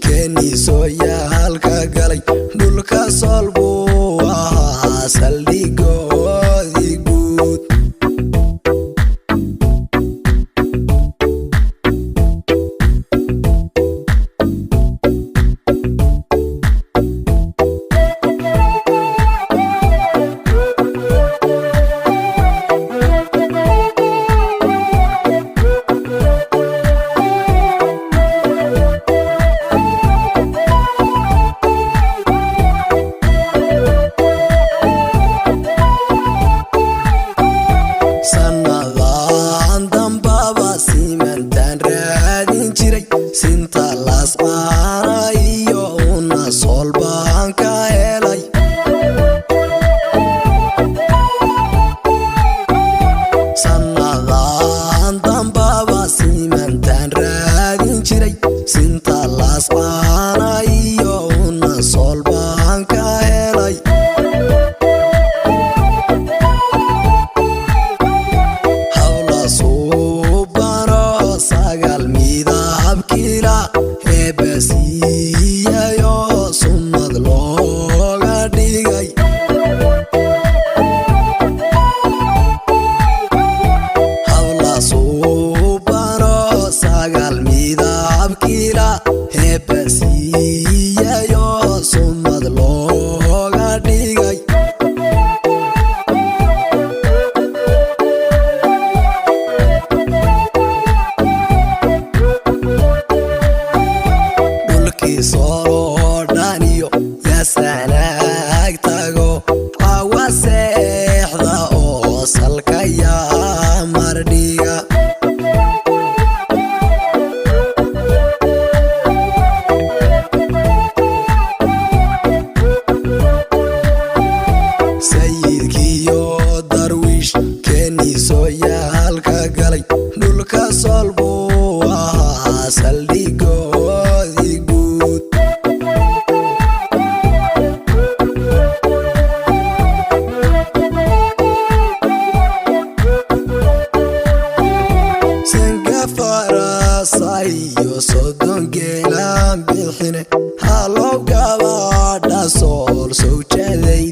kaniisoyaalka galay dhulka solbu ahaa saldhigoodii guud sinta las aanayo una solbaan ka helay sanadaan dambaba simantaan raadin jiray sinta las aanayo una solbaan ka helay hawla suubano sagal midabkila hebasiyayo sumad looga dhigay hawla suubano sagal midabkila hebasiyayo sumad looga dhigay sorodhaniyo yasanaag tago awa seexda oo salkaya mardhiga sayidkiyo darwiish kaniisoyaalka galay dhulka solbu ahaa saldhigoodii guud farasayo sodon geelaan bixine halow gabadha sool soo jeeday